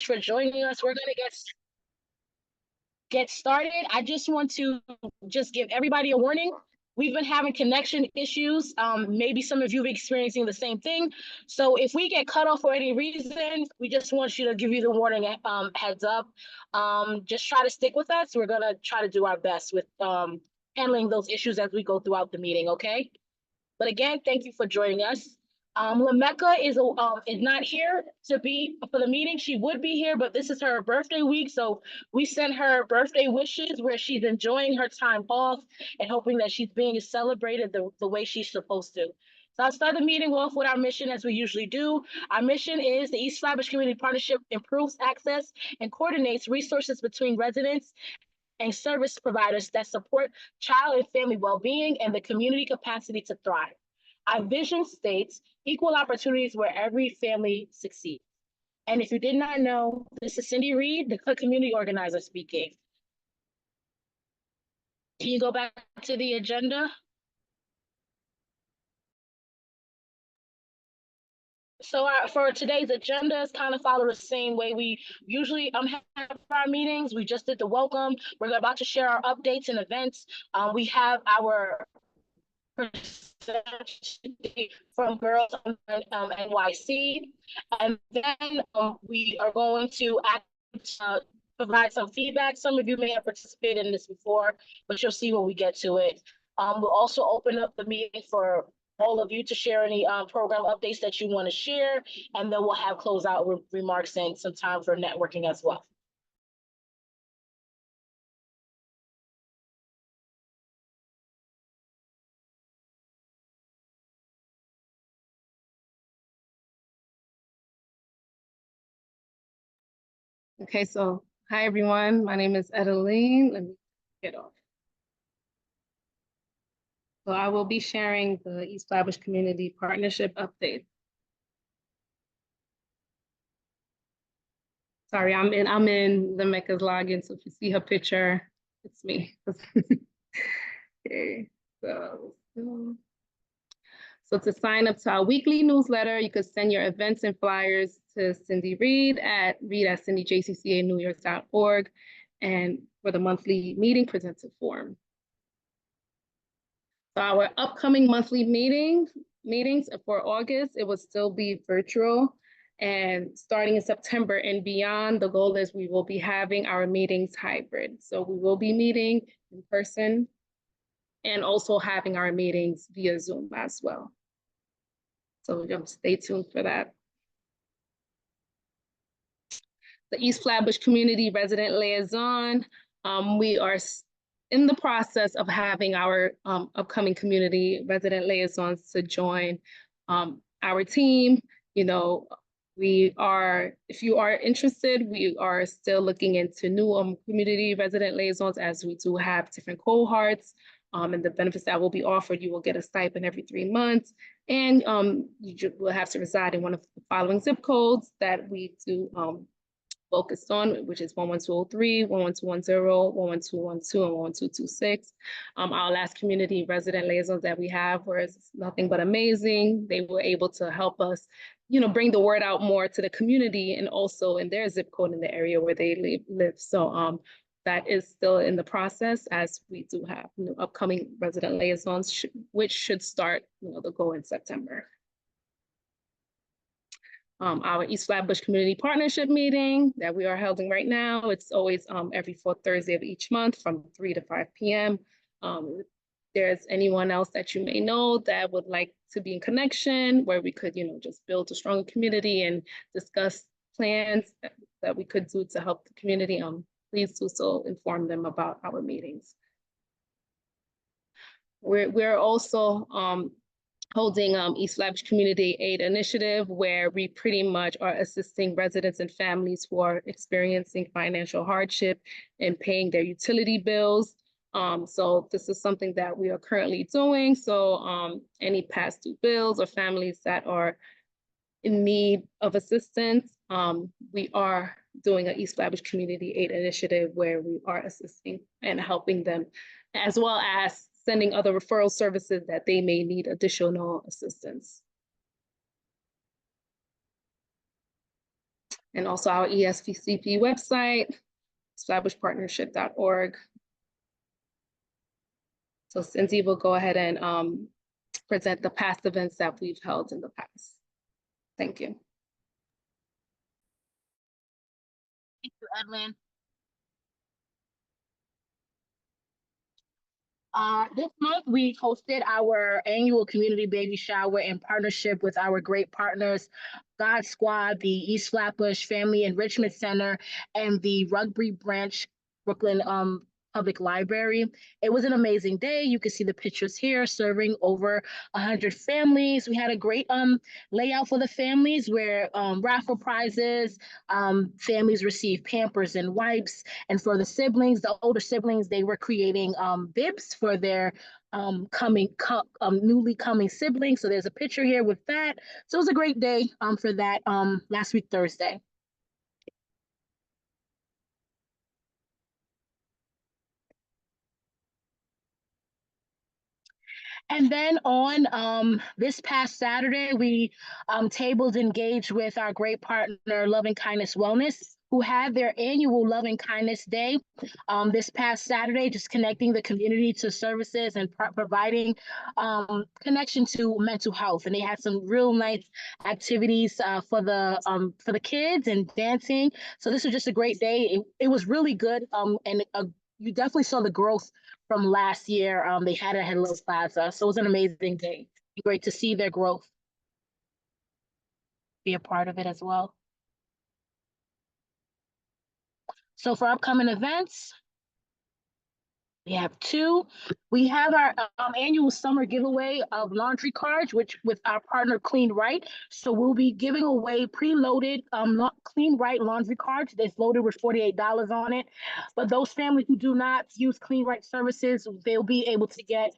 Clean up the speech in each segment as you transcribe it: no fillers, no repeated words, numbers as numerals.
for joining us. We're going to get started. I just want to just give everybody a warning. We've been having connection issues. Maybe some of you are experiencing the same thing. So if we get cut off for any reason, we just want you to give you the warning heads up. Just try to stick with us. We're going to try to do our best with handling those issues as we go throughout the meeting, okay? But again, thank you for joining us. Lameka is not here to be for the meeting. She would be here, but this is her birthday week, so we sent her birthday wishes where she's enjoying her time off and hoping that she's being celebrated the way she's supposed to. So I'll start the meeting off with our mission as we usually do. Our mission is the East Flatbush Community Partnership improves access and coordinates resources between residents and service providers that support child and family well-being and the community capacity to thrive. Our vision states equal opportunities where every family succeeds. And if you did not know, this is Cindy Reed, the community organizer speaking. Can you go back to the agenda? So for today's agenda, it's kind of follow the same way we usually have our meetings. We just did the welcome. We're about to share our updates and events. We have our from Girls NYC, and then we are going to provide some feedback. Some of you may have participated in this before, but you'll see when we get to it. We'll also open up the meeting for all of you to share any program updates that you want to share, and then we'll have closeout remarks and some time for networking as well. Okay, so hi everyone. My name is Edeline. Let me get off. So I will be sharing the East Flatbush Community Partnership update. Sorry, I'm in Lameka's login, so if you see her picture, it's me. Okay, so to sign up to our weekly newsletter, you could send your events and flyers to Cindy Reed at reed@cindjccanewyork.org and for the monthly meeting presenter form. So our upcoming monthly meetings for August, it will still be virtual. And starting in September and beyond, the goal is we will be having our meetings hybrid. So we will be meeting in person and also having our meetings via Zoom as well. So stay tuned for that. The East Flatbush Community Resident Liaison, we are in the process of having our upcoming community resident liaisons to join our team. You know, if you are interested, we are still looking into new community resident liaisons as we do have different cohorts and the benefits that will be offered. You will get a stipend every 3 months, and you will have to reside in one of the following zip codes that we do focused on, which is 11203, 11210, 11212, and 11226. Our last community resident liaisons that we have was nothing but amazing. They were able to help us, bring the word out more to the community and also in their zip code in the area where they live. So that is still in the process as we do have upcoming resident liaisons, which should start, the go in September. Our East Flatbush Community Partnership meeting that we are holding right now, it's always every fourth Thursday of each month from 3 to 5 p.m. If there's anyone else that you may know that would like to be in connection where we could, just build a stronger community and discuss plans that we could do to help the community, please do so inform them about our meetings. We're also holding East Flatbush Community Aid Initiative, where we pretty much are assisting residents and families who are experiencing financial hardship and paying their utility bills. So this is something that we are currently doing. So any past due bills or families that are in need of assistance, we are doing an East Flatbush Community Aid Initiative where we are assisting and helping them, as well as sending other referral services that they may need additional assistance. and also our ESPCP website, flatbushpartnership.org. So Cindy will go ahead and present the past events that we've held in the past. Thank you. Thank you, Edlin. This month, we hosted our annual community baby shower in partnership with our great partners, God Squad, the East Flatbush Family Enrichment Center, and the Rugby Branch Brooklyn Public Library. It was an amazing day. You can see the pictures here, serving over 100 families. We had a great layout for the families where raffle prizes, families received Pampers and wipes, and for the siblings, the older siblings, they were creating bibs for their newly coming siblings. So there's a picture here with that. So it was a great day for that last week, Thursday. And then on this past Saturday, we tabled engaged with our great partner, Loving Kindness Wellness, who had their annual Loving Kindness Day this past Saturday, just connecting the community to services and providing connection to mental health. And they had some real nice activities for the kids and dancing. So this was just a great day. It was really good, and you definitely saw the growth from last year. They had it at Hello Plaza. So it was an amazing day. Great to see their growth. Be a part of it as well. So for upcoming events, we have two. We have our annual summer giveaway of laundry cards, which with our partner Clean Right. So we'll be giving away preloaded Clean Right laundry cards that's loaded with $48 on it. But those families who do not use Clean Right services, they'll be able to get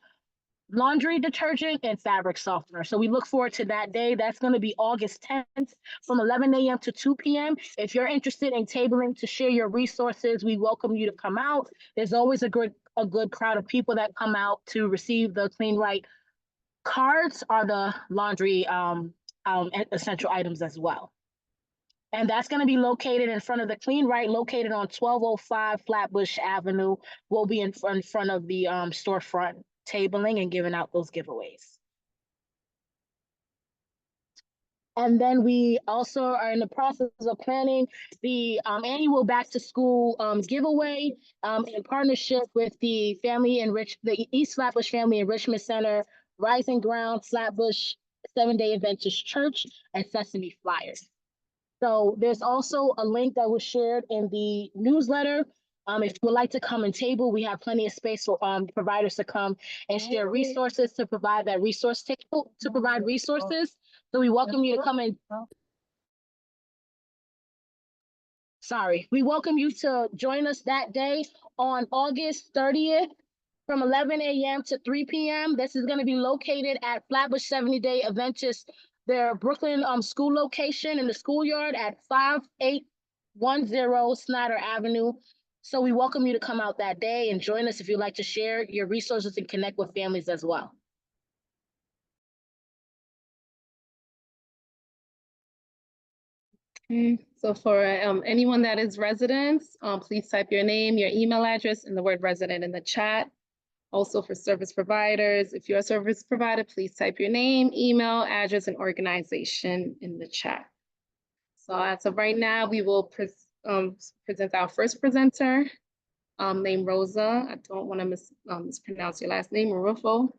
laundry detergent and fabric softener. So we look forward to that day. That's going to be August 10th from 11 a.m. to 2 p.m. If you're interested in tabling to share your resources, we welcome you to come out. There's always a good crowd of people that come out to receive the Clean Right cards or the laundry essential items as well. And that's going to be located in front of the Clean Right, located on 1205 Flatbush Avenue. We'll be in front of the storefront tabling and giving out those giveaways. And then we also are in the process of planning the annual back to school giveaway in partnership with the East Flatbush Family Enrichment Center, Rising Ground, Flatbush 7-Day Adventist Church, and Sesame Flyers. So there's also a link that was shared in the newsletter. If you would like to come and table, we have plenty of space for providers to come and share resources to provide that resource table, to provide resources. So we welcome you to come and, we welcome you to join us that day on August 30th from 11 a.m. to 3 p.m. This is going to be located at Flatbush 70-Day Adventist, their Brooklyn school location in the schoolyard at 5810 Snyder Avenue. So we welcome you to come out that day and join us if you'd like to share your resources and connect with families as well. So for anyone that is residents, please type your name, your email address, and the word resident in the chat. Also for service providers, if you're a service provider, please type your name, email, address, and organization in the chat. So as of right now, we will present our first presenter, named Rosa. I don't want to mispronounce your last name, Rufo.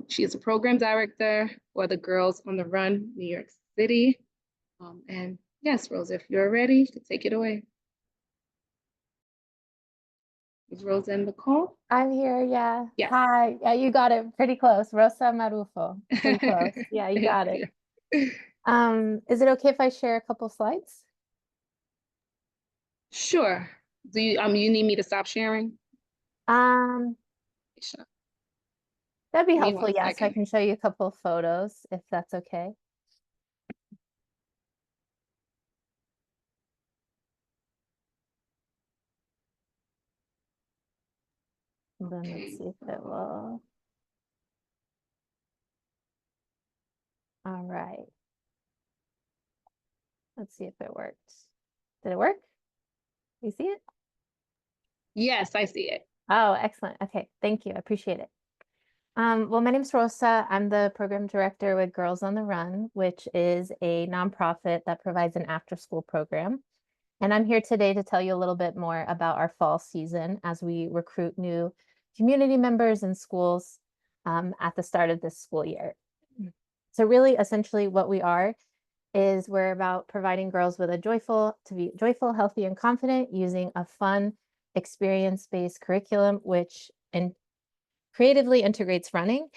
She is a program director for the Girls on the Run, New York City. And yes, Rosa, if you're ready, you can take it away. Is Rosa in the call? I'm here, yeah. Yes. Hi, yeah, you got it pretty close. Rosa Marufo, pretty close. Yeah, you got it. Is it okay if I share a couple slides? Sure. Do you you need me to stop sharing? Sure. That'd be helpful, yes. Second. I can show you a couple of photos if that's okay. And then let's see if it will. All right. Let's see if it worked. Did it work? You see it? Yes, I see it. Oh, excellent. Okay, thank you. I appreciate it. Well, my name's Rosa. I'm the program director with Girls on the Run, which is a nonprofit that provides an after-school program. And I'm here today to tell you a little bit more about our fall season as we recruit new community members and schools at the start of this school year. So really, essentially what we are is we're about providing girls with to be joyful, healthy, and confident using a fun, experience-based curriculum, which creatively integrates running.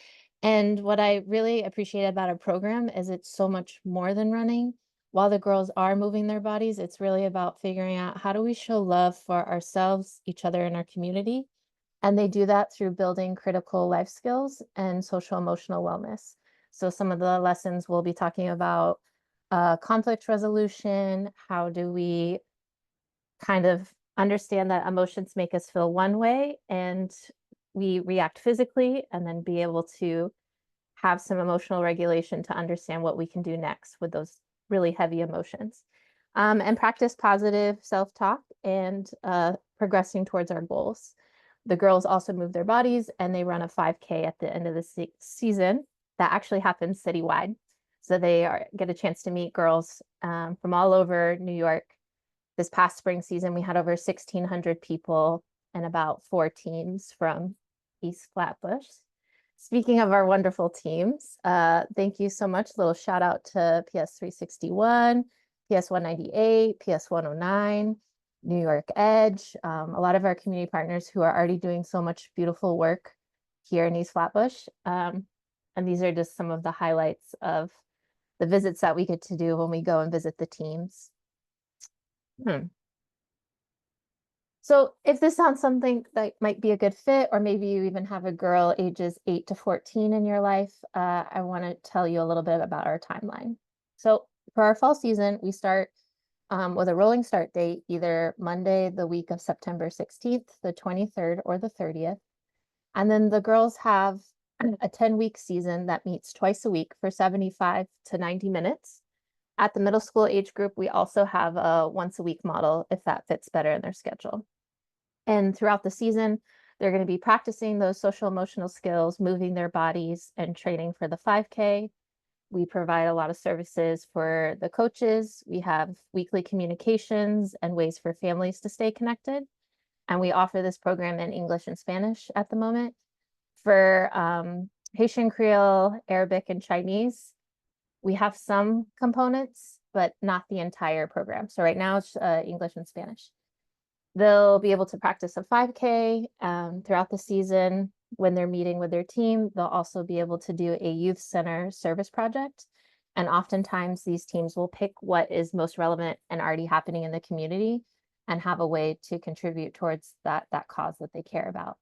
And what I really appreciate about our program is it's so much more than running. While the girls are moving their bodies, it's really about figuring out how do we show love for ourselves, each other, and our community. And they do that through building critical life skills and social emotional wellness. So some of the lessons we'll be talking about conflict resolution, how do we kind of understand that emotions make us feel one way and we react physically, and then be able to have some emotional regulation to understand what we can do next with those really heavy emotions. And practice positive self-talk and progressing towards our goals. The girls also move their bodies and they run a 5K at the end of the season that actually happens citywide. So they get a chance to meet girls from all over New York. This past spring season, we had over 1,600 people and about 4 teams from East Flatbush. Speaking of our wonderful teams, thank you so much. Little shout out to PS 361, PS 198, PS 109, New York Edge, a lot of our community partners who are already doing so much beautiful work here in East Flatbush. And these are just some of the highlights of the visits that we get to do when we go and visit the teams. So if this sounds something that might be a good fit, or maybe you even have a girl ages 8 to 14 in your life, I want to tell you a little bit about our timeline. So for our fall season, we start with a rolling start date, either Monday, the week of September 16th, the 23rd, or the 30th. And then the girls have a 10-week season that meets twice a week for 75 to 90 minutes. At the middle school age group, we also have a once-a-week model if that fits better in their schedule. And throughout the season, they're going to be practicing those social emotional skills, moving their bodies, and training for the 5K. We provide a lot of services for the coaches. We have weekly communications and ways for families to stay connected. And we offer this program in English and Spanish at the moment. For Haitian Creole, Arabic, and Chinese, we have some components, but not the entire program. So right now it's English and Spanish. They'll be able to practice a 5K throughout the season. When they're meeting with their team, they'll also be able to do a youth center service project. And oftentimes these teams will pick what is most relevant and already happening in the community and have a way to contribute towards that cause that they care about.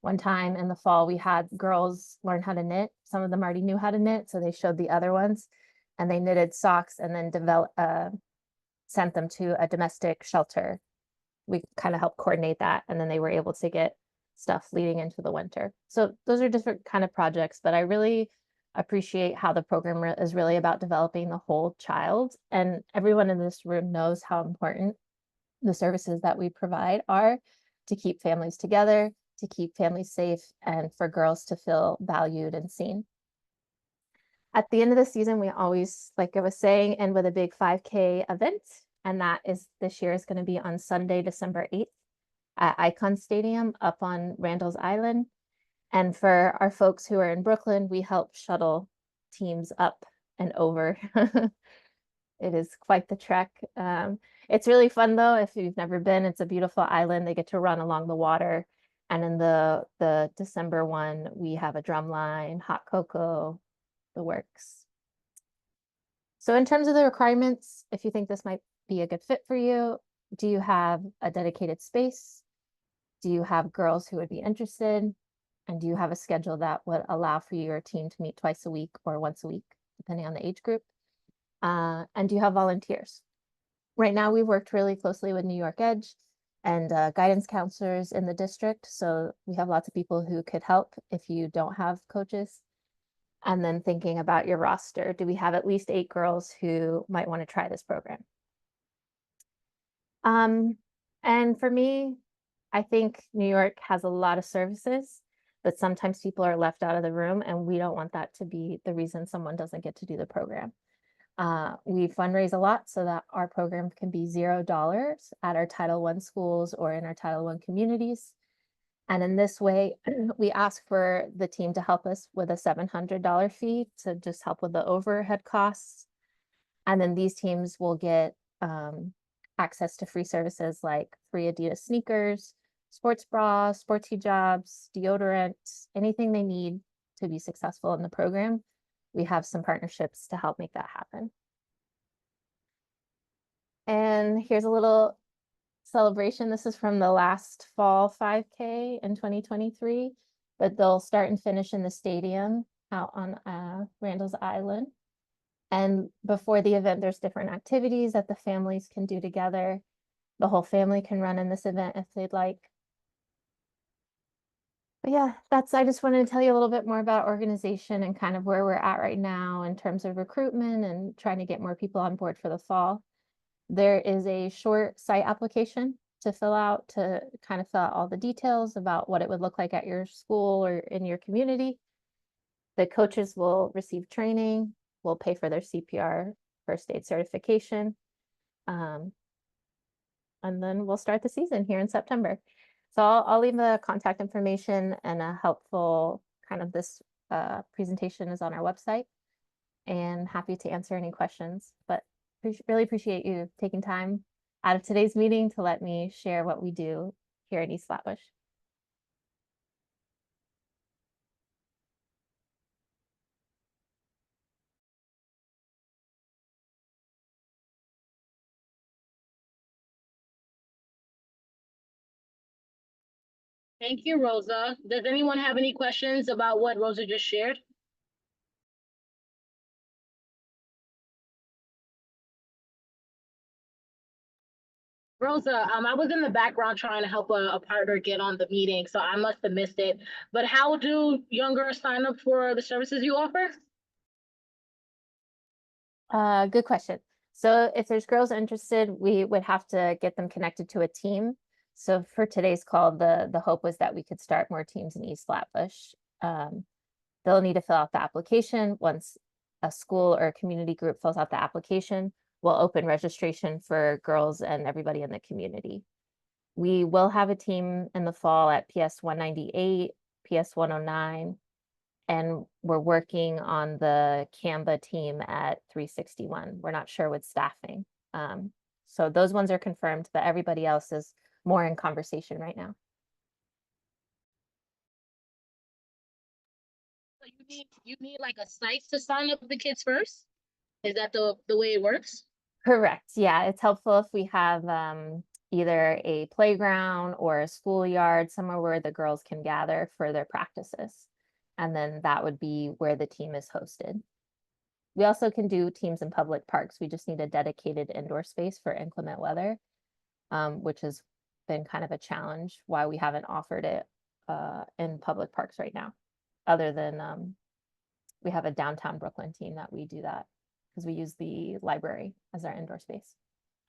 One time in the fall, we had girls learn how to knit. Some of them already knew how to knit, so they showed the other ones, and they knitted socks and then sent them to a domestic shelter. We kind of helped coordinate that, and then they were able to get stuff leading into the winter. So those are different kind of projects, but I really appreciate how the program is really about developing the whole child. And everyone in this room knows how important the services that we provide are to keep families together, to keep families safe, and for girls to feel valued and seen. At the end of the season, we always, like I was saying, end with a big 5K event. And that is this year is going to be on Sunday, December 8th at Icon Stadium up on Randall's Island. And for our folks who are in Brooklyn, we help shuttle teams up and over. It is quite the trek. It's really fun though. If you've never been, it's a beautiful island. They get to run along the water. And in the December one, we have a drum line, hot cocoa, the works. So in terms of the requirements, if you think this might be a good fit for you, do you have a dedicated space? Do you have girls who would be interested? And do you have a schedule that would allow for your team to meet twice a week or once a week, depending on the age group? And do you have volunteers? Right now, we've worked really closely with New York Edge and guidance counselors in the district. So we have lots of people who could help if you don't have coaches. And then thinking about your roster, do we have at least 8 girls who might want to try this program? And for me, I think New York has a lot of services, but sometimes people are left out of the room, and we don't want that to be the reason someone doesn't get to do the program. We fundraise a lot so that our program can be $0 at our Title I schools or in our Title I communities. And in this way, we ask for the team to help us with a $700 fee to just help with the overhead costs. And then these teams will get access to free services like free Adidas sneakers, sports bras, sports hijabs, deodorant, anything they need to be successful in the program. We have some partnerships to help make that happen. And here's a little celebration. This is from the last fall 5K in 2023, but they'll start and finish in the stadium out on Randall's Island. And before the event, there's different activities that the families can do together. The whole family can run in this event if they'd like. But yeah, I just wanted to tell you a little bit more about organization and kind of where we're at right now in terms of recruitment and trying to get more people on board for the fall. There is a short site application to fill out to kind of fill out all the details about what it would look like at your school or in your community. The coaches will receive training, will pay for their CPR first aid certification. And then we'll start the season here in September. So I'll leave the contact information, and a helpful kind of this presentation is on our website, and happy to answer any questions. But really appreciate you taking time out of today's meeting to let me share what we do here at East Flatbush. Thank you, Rosa. Does anyone have any questions about what Rosa just shared? Rosa, I was in the background trying to help a partner get on the meeting, so I must have missed it. But how do young girls sign up for the services you offer? Good question. So if there's girls interested, we would have to get them connected to a team. So for today's call, the hope was that we could start more teams in East Flatbush. They'll need to fill out the application. Once a school or a community group fills out the application, we'll open registration for girls and everybody in the community. We will have a team in the fall at PS 198, PS 109, and we're working on the Canva team at 361. We're not sure with staffing. So those ones are confirmed, but everybody else is more in conversation right now. So you need like a site to sign up the kids first? Is that the way it works? Correct. Yeah, it's helpful if we have either a playground or a schoolyard, somewhere where the girls can gather for their practices. And then that would be where the team is hosted. We also can do teams in public parks. We just need a dedicated indoor space for inclement weather, which has been kind of a challenge why we haven't offered it in public parks right now, other than we have a downtown Brooklyn team that we do that because we use the library as our indoor space.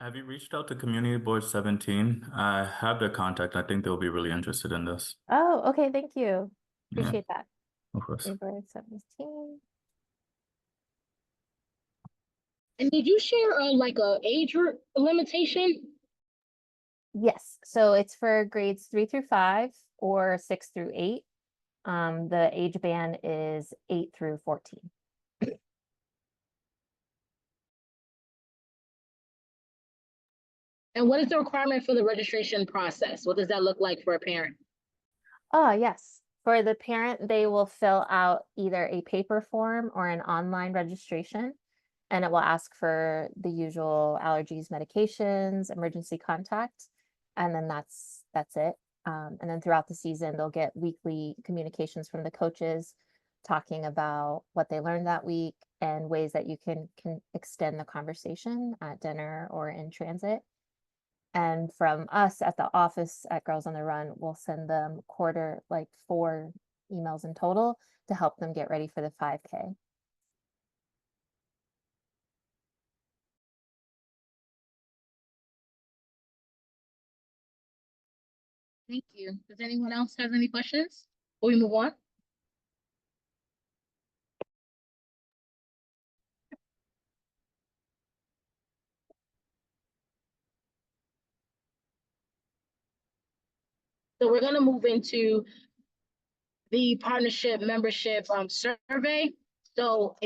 Have you reached out to Community Board 17? I have their contact. I think they'll be really interested in this. Oh, okay. Thank you. Yeah, Appreciate that. of course. Neighborhood 17. And did you share like a age limitation? Yes. So it's for grades 3 through 5 or 6 through 8. The age band is 8 through 14. And what is the requirement for the registration process? What does that look like for a parent? Oh, yes. For the parent, they will fill out either a paper form or an online registration, and it will ask for the usual allergies, medications, emergency contact, and then that's it. And then throughout the season, they'll get weekly communications from the coaches talking about what they learned that week and ways that you can extend the conversation at dinner or in transit. And from us at the office at Girls on the Run, we'll send them 4 emails in total to help them get ready for the 5K. Thank you. Does anyone else have any questions before we move on? So we're gonna move into the partnership membership survey. So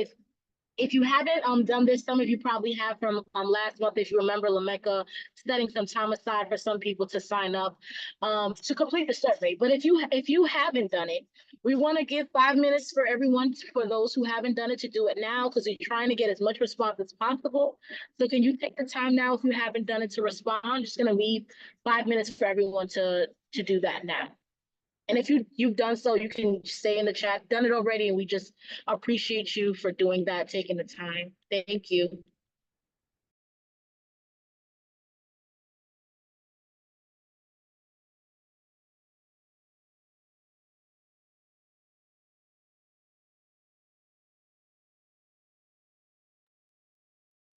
if you haven't done this, some of you probably have from last month, if you remember, Lamecca setting some time aside for some people to sign up to complete the survey. But if you haven't done it, we want to give 5 minutes for everyone, for those who haven't done it, to do it now, because we're trying to get as much response as possible. So can you take the time now, if you haven't done it, to respond? I'm just gonna leave 5 minutes for everyone to do that now. And if you've done so, you can say in the chat, done it already, and we just appreciate you for doing that, taking the time. Thank you.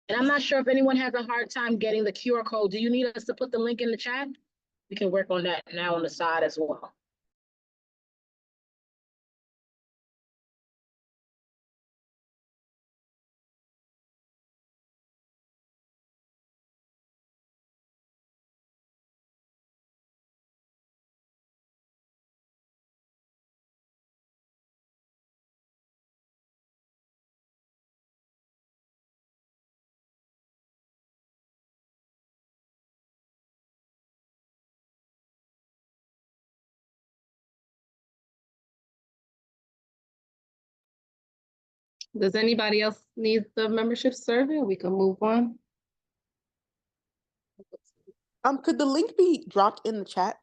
And I'm not sure if anyone has a hard time getting the QR code. Do you need us to put the link in the chat? We can work on that now on the side as well. Does anybody else need the membership survey? We can move on. Could the link be dropped in the chat?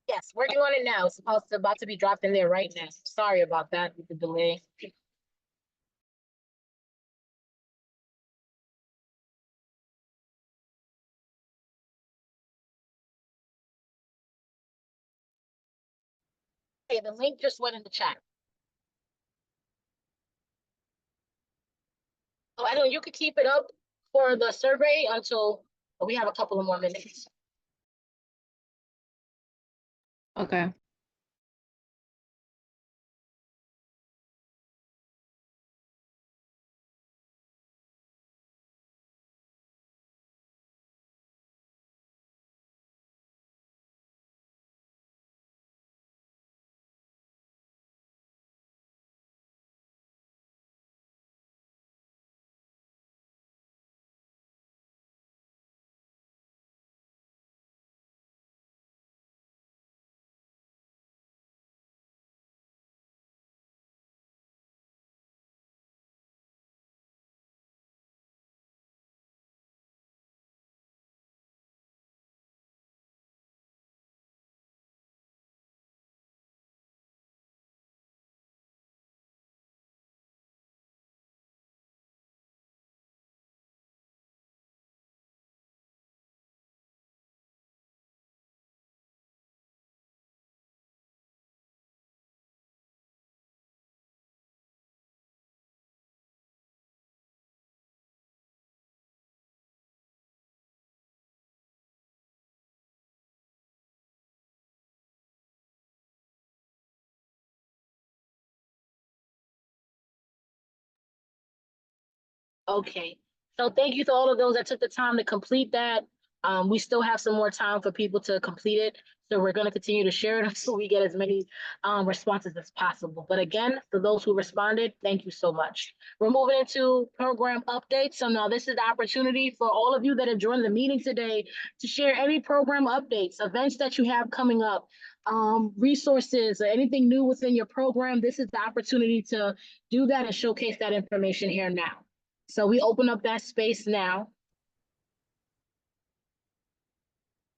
Yes, working on it now. It's about to be dropped in there right now. Sorry about that with the delay. Okay, the link just went in the chat. Oh, I know you could keep it up for the survey until we have a couple of more minutes. Okay. Okay, so thank you to all of those that took the time to complete that. We still have some more time for people to complete it, so we're gonna continue to share it so we get as many responses as possible. But again, for those who responded, thank you so much. We're moving into program updates. So now this is the opportunity for all of you that have joined the meeting today to share any program updates, events that you have coming up, resources, or anything new within your program. This is the opportunity to do that and showcase that information here now. So we open up that space now.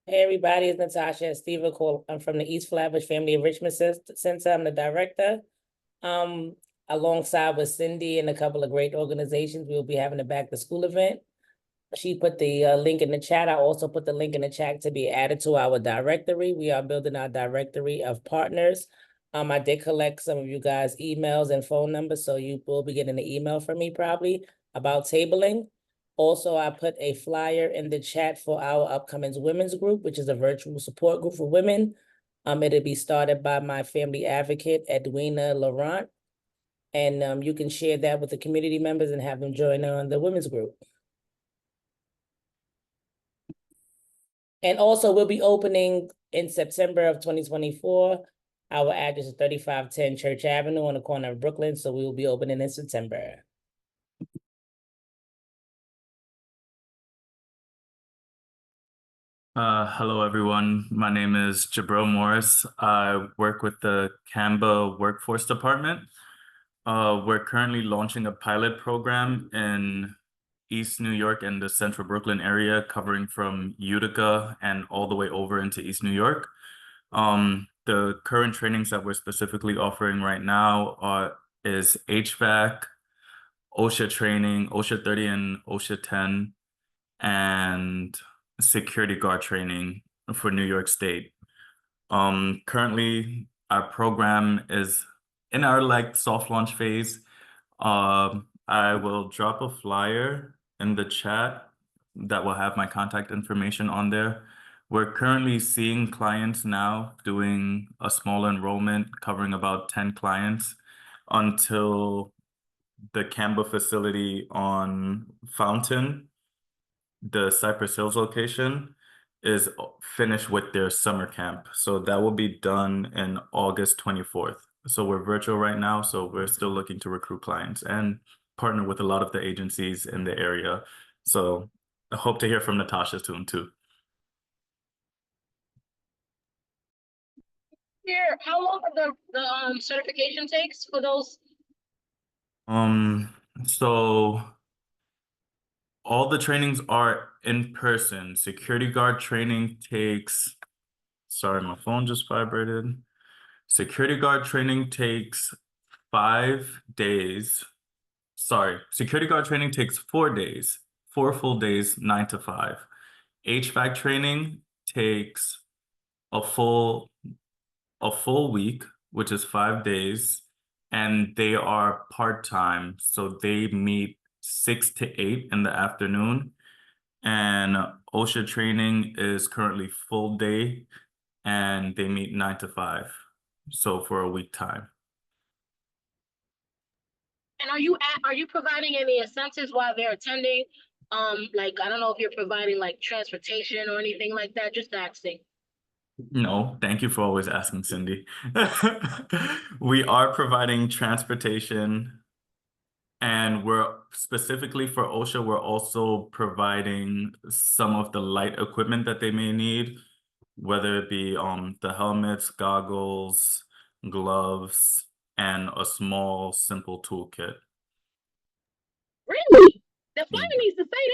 Hey, everybody, it's Natasha and Steve. I'm from the East Flatbush Family Enrichment Center. I'm the director. Alongside with Cindy and a couple of great organizations, we'll be having a back to school event. She put the link in the chat. I also put the link in the chat to be added to our directory. We are building our directory of partners. I did collect some of you guys' emails and phone numbers, so you will be getting an email from me probably about tabling. Also, I put a flyer in the chat for our upcoming women's group, which is a virtual support group for women. It'll be started by my family advocate, Edwina Laurent. And you can share that with the community members and have them join on the women's group. And also, we'll be opening in September of 2024. Our address is 3510 Church Avenue on the corner of Brooklyn, so we will be opening in September. Hello, everyone. My name is Jabril Morris. I work with the Canva Workforce Department. We're currently launching a pilot program in East New York and the Central Brooklyn area, covering from Utica and all the way over into East New York. The current trainings that we're specifically offering right now is HVAC, OSHA training, OSHA 30 and OSHA 10, and security guard training for New York State. Currently, our program is in our soft launch phase. I will drop a flyer in the chat that will have my contact information on there. We're currently seeing clients now doing a small enrollment covering about 10 clients until the Canva facility on Fountain, the Cypress Hills location, is finished with their summer camp. So that will be done in August 24th. So we're virtual right now, so we're still looking to recruit clients and partner with a lot of the agencies in the area. So I hope to hear from Natasha soon too. Here, how long the certification takes for those? So all the trainings are in person. Security guard training takes, sorry, my phone just vibrated. Security guard training takes 5 days. Sorry, security guard training takes 4 days, 4 full days, 9 to 5. HVAC training takes a full week, which is 5 days, and they are part-time, so they meet 6 to 8 in the afternoon. And OSHA training is currently full day, and they meet 9 to 5, so for a week time. And are you providing any incentives while they're attending? Like, I don't know if you're providing like transportation or anything like that, just asking. No, thank you for always asking, Cindy. We are providing transportation, and we're specifically for OSHA, we're also providing some of the light equipment that they may need, whether it be the helmets, goggles, gloves, and a small, simple toolkit. Really? The flyer needs to say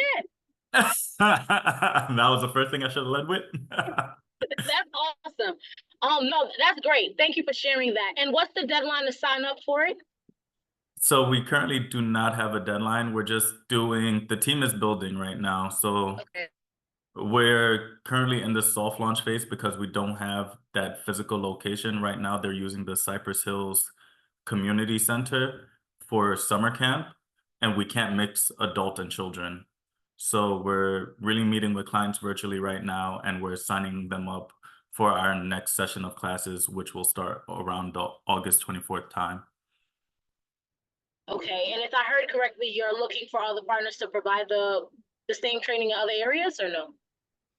that. That was the first thing I should have led with. That's awesome. No, that's great. Thank you for sharing that. And what's the deadline to sign up for it? So we currently do not have a deadline. We're just doing, the team is building right now. So Okay. we're currently in the soft launch phase because we don't have that physical location. Right now, they're using the Cypress Hills Community Center for summer camp, and we can't mix adult and children. So we're really meeting with clients virtually right now, and we're signing them up for our next session of classes, which will start around the August 24th time. Okay, and if I heard correctly, you're looking for other partners to provide the same training in other areas, or no?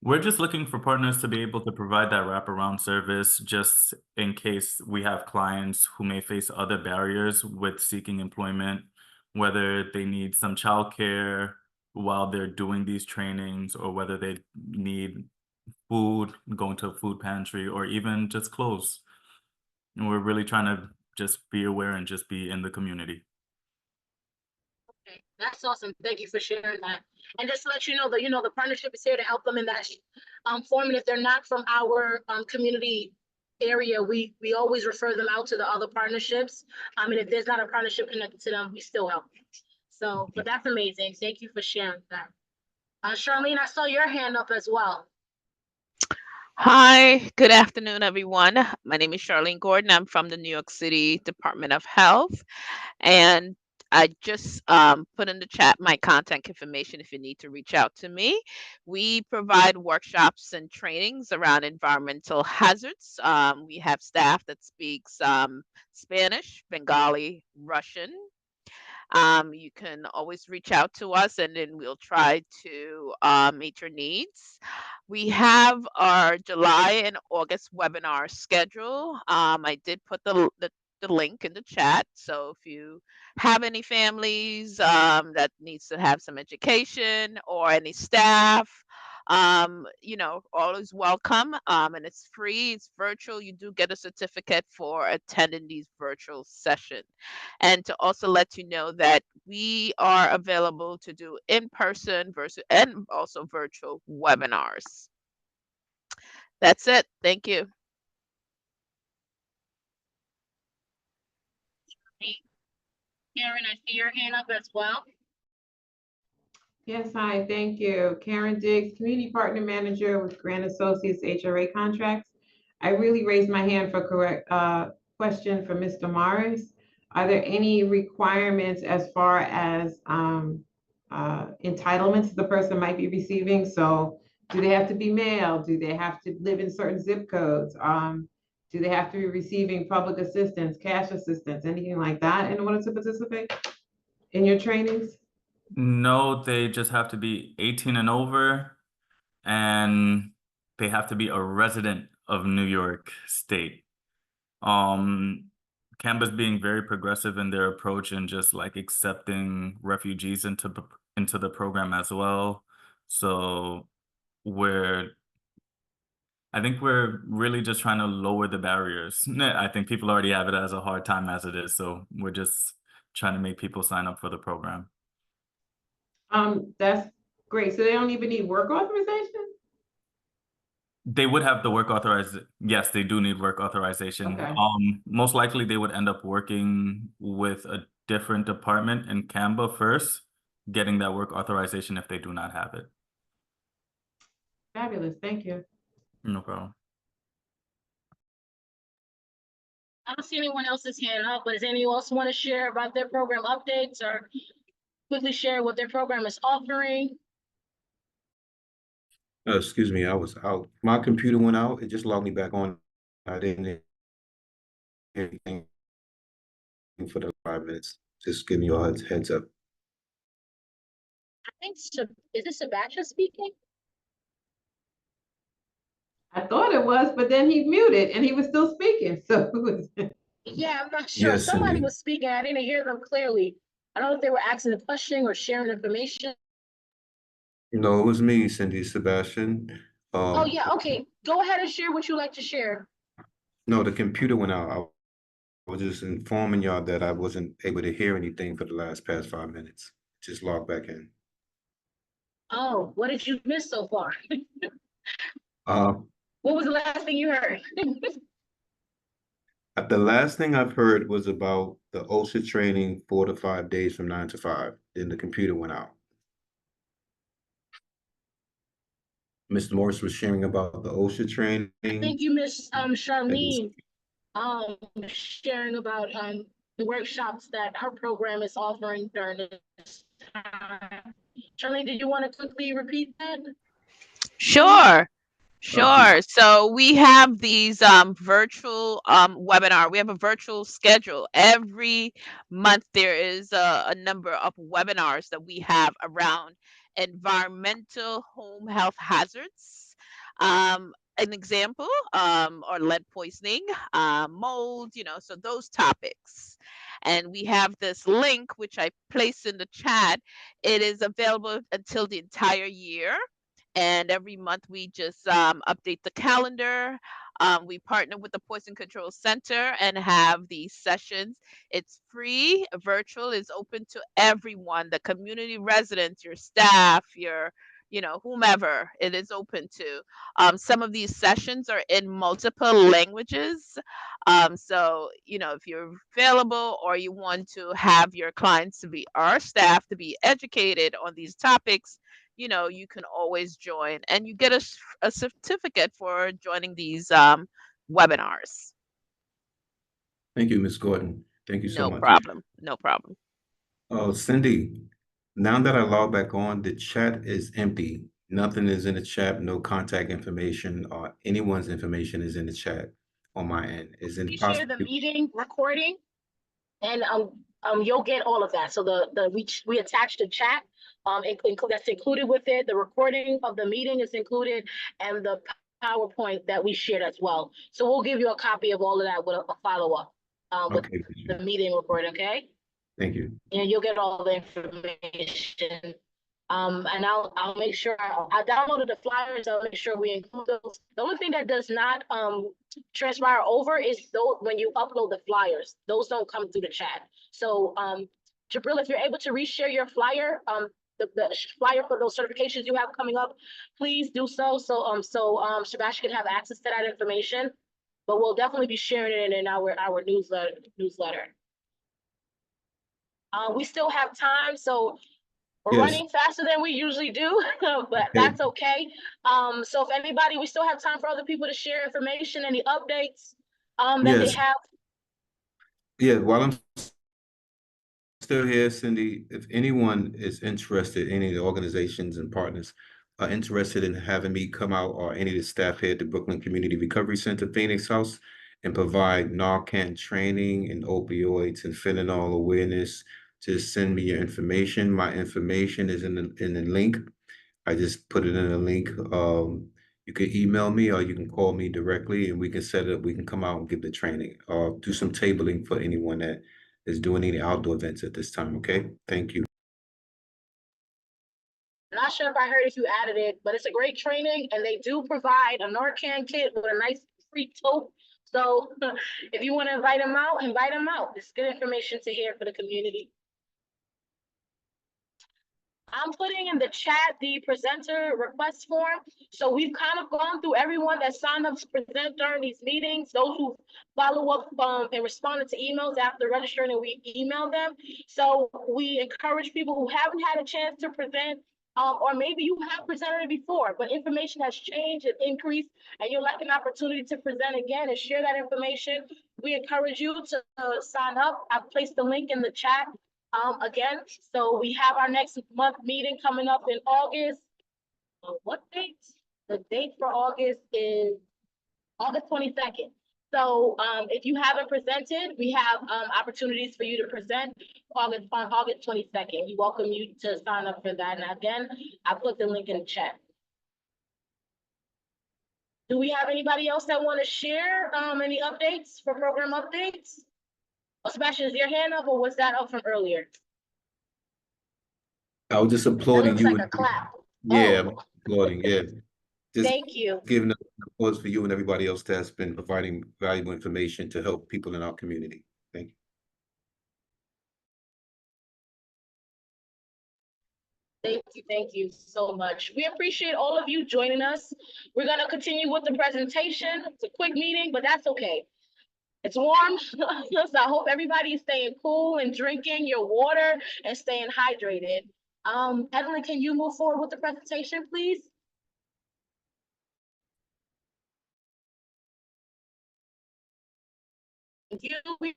We're just looking for partners to be able to provide that wraparound service, just in case we have clients who may face other barriers with seeking employment, whether they need some childcare while they're doing these trainings, or whether they need food, going to a food pantry, or even just clothes. And we're really trying to just be aware and just be in the community. Okay, that's awesome. Thank you for sharing that. And just to let you know that, the partnership is here to help them in that form. And if they're not from our community area, we always refer them out to the other partnerships. And if there's not a partnership connected to them, we still help. So, but that's amazing. Thank you for sharing that. Charlene, I saw your hand up as well. Hi, good afternoon, everyone. My name is Charlene Gordon. I'm from the New York City Department of Health. And I just put in the chat my contact information if you need to reach out to me. We provide workshops and trainings around environmental hazards. We have staff that speaks Spanish, Bengali, Russian. You can always reach out to us and then we'll try to meet your needs. We have our July and August webinar schedule. I did put the link in the chat. So if you have any families that needs to have some education or any staff, always welcome. And it's free, it's virtual. You do get a certificate for attending these virtual sessions. And to also let you know that we are available to do in-person versus and also virtual webinars. That's it. Thank you. Karen, I see your hand up as well. Yes, hi, thank you. Karen Diggs, Community Partner Manager with Grant Associates HRA Contracts. I really raised my hand for correct question for Mr. Morris. Are there any requirements as far as entitlements the person might be receiving? So do they have to be male? Do they have to live in certain zip codes? Do they have to be receiving public assistance, cash assistance, anything like that in order to participate in your trainings? No, they just have to be 18 and over, and they have to be a resident of New York State. Canva's being very progressive in their approach and just like accepting refugees into the program as well. So I think we're really just trying to lower the barriers. I think people already have it as a hard time as it is, so we're just trying to make people sign up for the program. That's great. So they don't even need work authorization? They would have the work authorization. Yes, they do need work authorization. Okay. Most likely they would end up working with a different department in Canva first, getting that work authorization if they do not have it. Fabulous, thank you. No problem. I don't see anyone else's hand up, but does anyone else want to share about their program updates or quickly share what their program is offering? Excuse me, I was out. My computer went out. It just logged me back on. I didn't hear anything for the 5 minutes. Just giving you all a heads up. I think, is this Sebastian speaking? I thought it was, but then he muted and he was still speaking, so. Yeah, I'm not sure. Yes, Somebody Cindy. was speaking. I didn't hear them clearly. I don't know if they were asking a question or sharing information. No, it was me, Cindy Sebastian. Oh, yeah, okay. Go ahead and share what you like to share. No, the computer went out. I was just informing y'all that I wasn't able to hear anything for the past 5 minutes. Just logged back in. Oh, what did you miss so far? What was the last thing you heard? The last thing I've heard was about the OSHA training 4 to 5 days from 9 to 5. Then the computer went out. Mr. Morris was sharing about the OSHA training. I think you missed Charlene sharing about the workshops that her program is offering during this time. Charlene, did you want to quickly repeat that? Sure. Sure. So we have these virtual webinar. We have a virtual schedule. Every month there is a number of webinars that we have around environmental home health hazards. An example, or lead poisoning, mold, so those topics. And we have this link, which I placed in the chat. It is available until the entire year. And every month we just update the calendar. We partner with the Poison Control Center and have these sessions. It's free, virtual, is open to everyone, the community residents, your staff, your, whomever it is open to. Some of these sessions are in multiple languages. So, if you're available or you want to have your clients to be, our staff to be educated on these topics, you can always join and you get a certificate for joining these webinars. Thank you, Ms. Gordon. Thank you so much. No problem. No problem. Oh, Cindy, now that I log back on, the chat is empty. Nothing is in the chat, no contact information or anyone's information is in the chat on my end. Is We it share possible? the meeting recording and you'll get all of that. So we attached the chat, that's included with it. The recording of the meeting is included and the PowerPoint that we shared as well. So we'll give you a copy of all of that with a follow-up, with Okay, the meeting recording, okay? thank you. And you'll get all the information. And I'll make sure I downloaded the flyers. I'll make sure we include those. The only thing that does not transpire over is those when you upload the flyers. Those don't come through the chat. So Jabril, if you're able to reshare your flyer, the flyer for those certifications you have coming up, please do so. So Sebastian can have access to that information. But we'll definitely be sharing it in our newsletter. We still have time, so we're Yes. running faster than we usually do, but Okay. that's okay. So if anybody, we still have time for other people to share information, any updates that they Yes. have. Yeah, while I'm still here, Cindy, if anyone is interested, any of the organizations and partners are interested in having me come out or any of the staff here at the Brooklyn Community Recovery Center, Phoenix House, and provide Narcan training and opioids and fentanyl awareness, just send me your information. My information is in the link. I just put it in a link. You can email me or you can call me directly and we can set it up. We can come out and give the training or do some tabling for anyone that is doing any outdoor events at this time. Okay, thank you. Not sure if I heard if you added it, but it's a great training and they do provide a Narcan kit with a nice free tote. So if you want to invite them out, invite them out. It's good information to hear for the community. I'm putting in the chat the presenter request form. So we've kind of gone through everyone that signed up to present during these meetings, those who follow up and responded to emails after registering and we email them. So we encourage people who haven't had a chance to present, or maybe you have presented before, but information has changed and increased, and you'd like an opportunity to present again and share that information. We encourage you to sign up. I've placed the link in the chat. Again, so we have our next month meeting coming up in August. What date? The date for August is August 22nd. So if you haven't presented, we have opportunities for you to present on August 22nd. We welcome you to sign up for that. And again, I put the link in the chat. Do we have anybody else that want to share any updates for program updates? Oh, Sebastian, is your hand up or was that up from earlier? I was just That applauding looks you. like a clap. Yeah, Oh. I'm applauding. Yeah. Just Thank you. giving applause for you and everybody else that's been providing valuable information to help people in our community. Thank you. Thank you so much. We appreciate all of you joining us. We're gonna continue with the presentation. It's a quick meeting, but that's okay. It's warm, so I hope everybody is staying cool and drinking your water and staying hydrated. Evelyn, can you move forward with the presentation, please? Thank you. We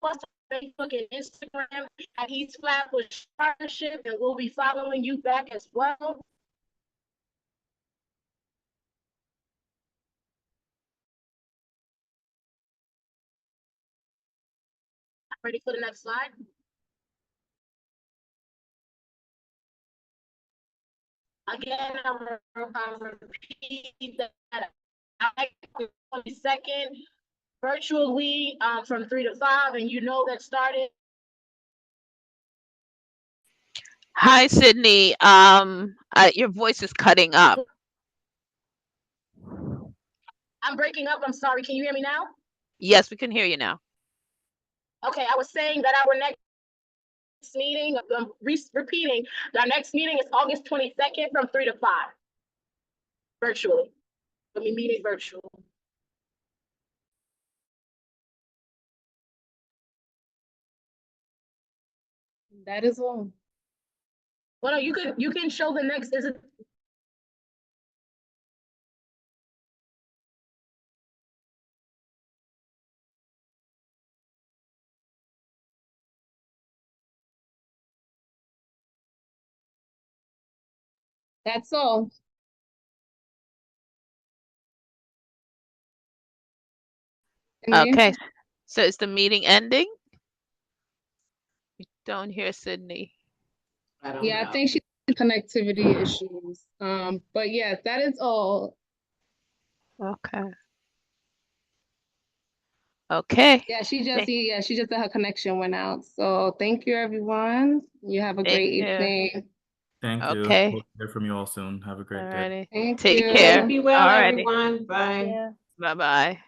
post on Facebook and Instagram at East Flatbush Partnership, and we'll be following you back as well. Ready for the next slide? Again, I'm repeat that. 22nd, virtually from 3 to 5, and you know that started. Hi, Sydney. Your voice is cutting up. I'm breaking up. I'm sorry. Can you hear me now? Yes, we can hear you now. Okay, I was saying that our next meeting, repeating, our next meeting is August 22nd from 3 to 5, virtually. We'll be meeting virtual. That is all. Well, no, you can show the next, is it That's all. Cindy? Okay, so is the meeting ending? We don't hear Sydney. I don't Yeah, I know. think she had connectivity issues. But yes, that is all. Okay. Okay. Yeah, she Thank- just said her connection went out. So thank you, everyone. You have a Thank great you. evening. Thank you. Okay. Hope to hear from you all soon. Have a great day. Alrighty. Thank Take you. care. Be well, Alrighty. everyone. Bye. Bye-bye.